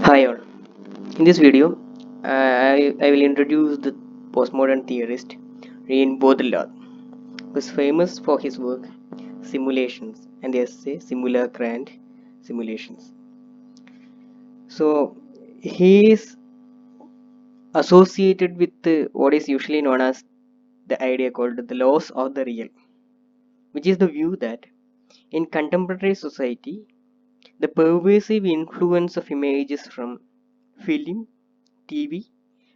Hi all. In this video, I will introduce the postmodern theorist Jean Baudrillard, who is famous for his work Simulations and the essay Simulacra and Simulations. So he is associated with what is usually known as the idea called the laws of the real, which is the view that in contemporary society, the pervasive influence of images from film, TV,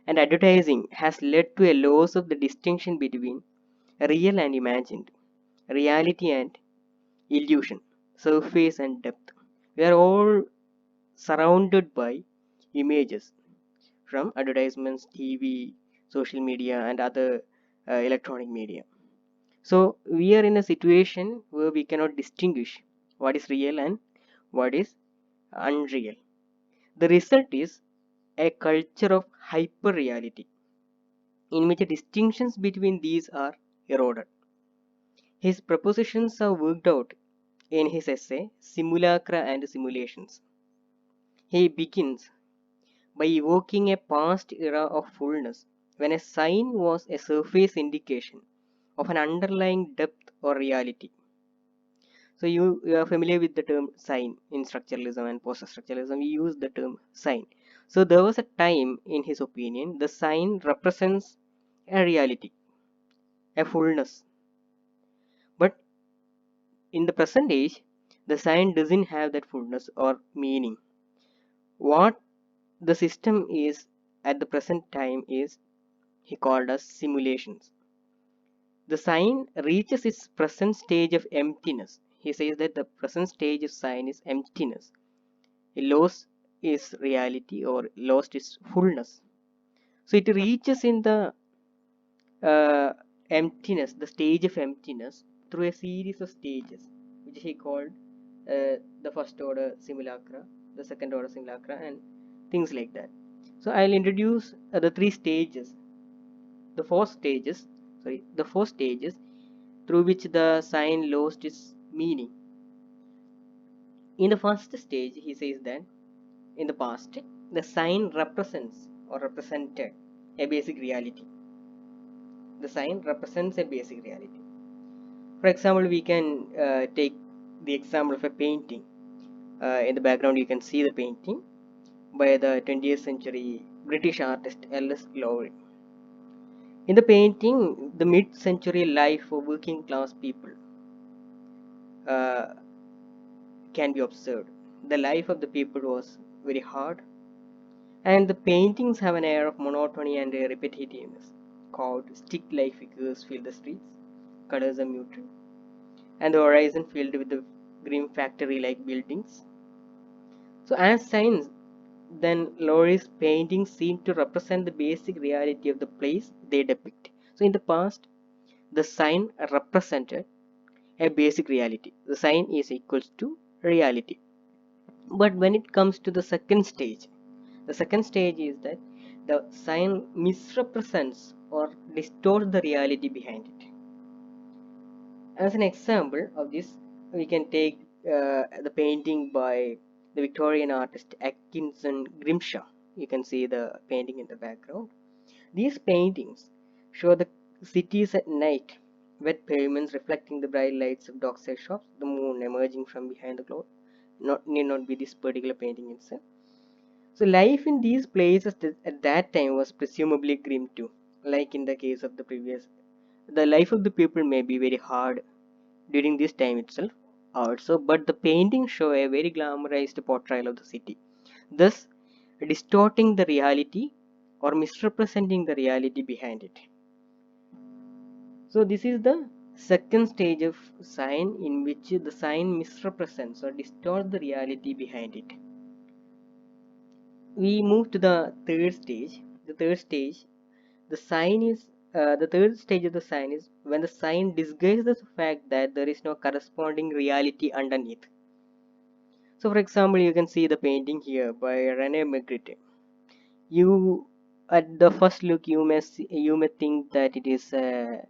and advertising has led to a loss of the distinction between real and imagined, reality and illusion, surface and depth. We are all surrounded by images from advertisements, TV, social media, and other electronic media. So we are in a situation where we cannot distinguish what is real and what is unreal. The result is a culture of hyperreality in which the distinctions between these are eroded. His propositions are worked out in his essay Simulacra and Simulations. He begins by evoking a past era of fullness when a sign was a surface indication of an underlying depth or reality. So you are familiar with the term sign in structuralism and post-structuralism. We use the term sign. So there was a time, in his opinion, the sign represents a reality, a fullness. But in the present age, the sign doesn't have that fullness or meaning. What the system is at the present time is he called as simulations. The sign reaches its present stage of emptiness. He says that the present stage of sign is emptiness. It lost its reality or lost its fullness. So it reaches in the uh, emptiness, the stage of emptiness, through a series of stages, which he called the first order simulacra, the second order simulacra, and things like that. So I'll introduce the four stages, the four stages through which the sign lost its meaning. In the first stage, he says that in the past, the sign represents or represented a basic reality. The sign represents a basic reality. For example, we can take the example of a painting. In the background, you can see the painting by the 20th century British artist L.S. Lowry. In the painting, the mid-century life of working class people uh, can be observed. The life of the people was very hard, and the paintings have an air of monotony and repetitiveness. Called stick-like figures fill the streets, colors are muted, and the horizon filled with the grim factory-like buildings. So, as signs, then Lowry's paintings seem to represent the basic reality of the place they depict. So, in the past, the sign represented a basic reality. The sign is equals to reality. But when it comes to the second stage is that the sign misrepresents or distorts the reality behind it. As an example of this, we can take the painting by the Victorian artist Atkinson Grimshaw. You can see the painting in the background. These paintings show the cities at night, wet pavements reflecting the bright lights of dockside shops, the moon emerging from behind the cloud. Need not be this particular painting itself. So life in these places at that time was presumably grim too, like in the case of the previous. The life of the people may be very hard during this time itself also, but the paintings show a very glamorized portrayal of the city, thus distorting the reality or misrepresenting the reality behind it. So this is the second stage of sign, in which the sign misrepresents or distorts the reality behind it. We move to the third stage. The third stage of the sign is when the sign disguises the fact that there is no corresponding reality underneath. So, for example, you can see the painting here by Rene Magritte. You, at the first look, you may think that it is a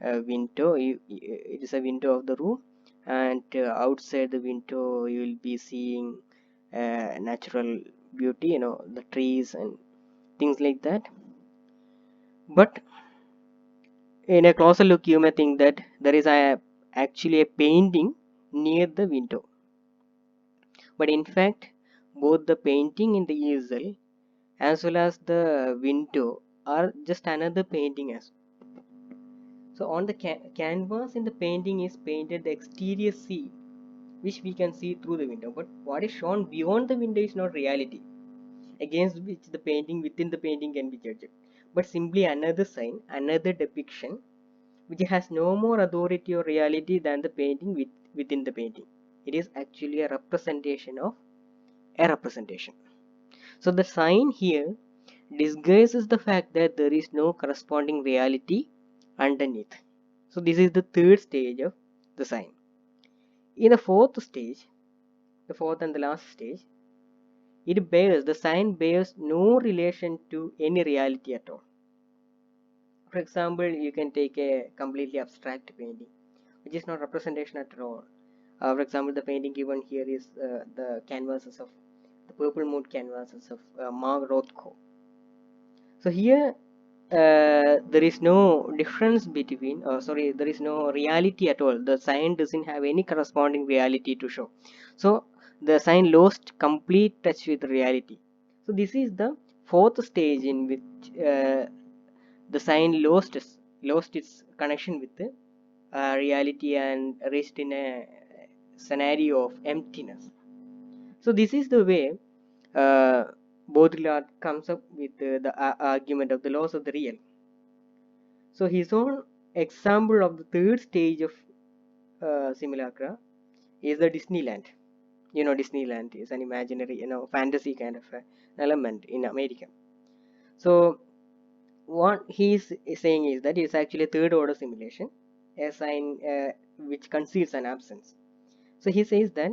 window. It is a window of the room, and outside the window, you will be seeing natural beauty, you know, the trees and things like that. But in a closer look, you may think that there is actually a painting near the window. But in fact, both the painting in the easel as well as the window are just another painting as. So on the canvas in the painting is painted the exterior scene which we can see through the window, but what is shown beyond the window is not reality against which the painting within the painting can be judged, but simply another sign, another depiction which has no more authority or reality than the painting within the painting. It is actually a representation of a representation. So the sign here disguises the fact that there is no corresponding reality underneath. So this is the third stage of the sign. In the fourth stage, the fourth and the last stage, the sign bears no relation to any reality at all. For example, you can take a completely abstract painting, which is not representation at all. For example, the painting given here is the canvases of the purple moon canvases of Mark Rothko. So here there is no difference between, there is no reality at all. The sign doesn't have any corresponding reality to show. So the sign lost complete touch with reality. So this is the fourth stage in which the sign lost its connection with the reality and reached in a scenario of emptiness. So this is the way uh, Baudrillard comes up with the argument of the laws of the real. So his own example of the third stage of simulacra is the Disneyland. You know, Disneyland is an imaginary, you know, fantasy kind of element in America. So what he's saying is that it's actually a third order simulation, a sign which conceals an absence. So he says that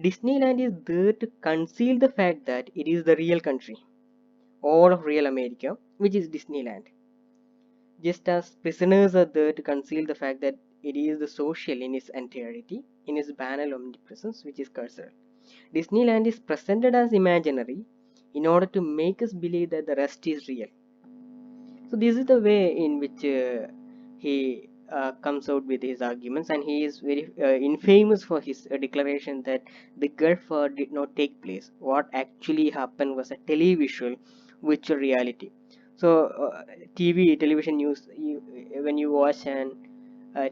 Disneyland is there to conceal the fact that it is the real country, all of real America, which is Disneyland. Just as prisoners are there to conceal the fact that it is the social in its entirety, in its banal omnipresence, which is cursor. Disneyland is presented as imaginary in order to make us believe that the rest is real. So this is the way in which he comes out with his arguments, and he is very infamous for his declaration that the Gulf War did not take place. What actually happened was a televisual virtual reality. So television news, when you watch an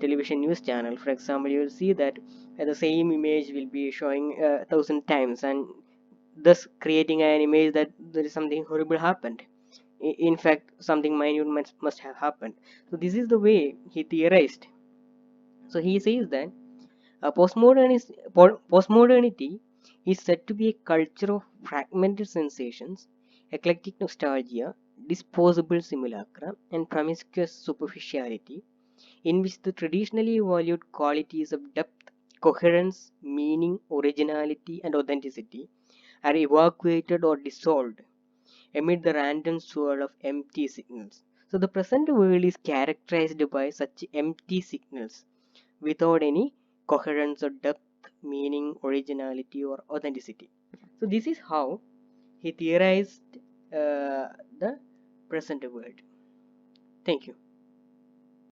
television news channel, for example, you will see that the same image will be showing 1,000 times, and thus creating an image that there is something horrible happened. In fact, something minute must have happened. So this is the way he theorized. So he says that postmodernity is said to be a culture of fragmented sensations, eclectic nostalgia, disposable simulacra, and promiscuous superficiality, in which the traditionally valued qualities of depth, coherence, meaning, originality, and authenticity are evacuated or dissolved amid the random swirl of empty signals. So the present world is characterized by such empty signals without any coherence or depth, meaning, originality, or authenticity. So this is how he theorized the present world. Thank you.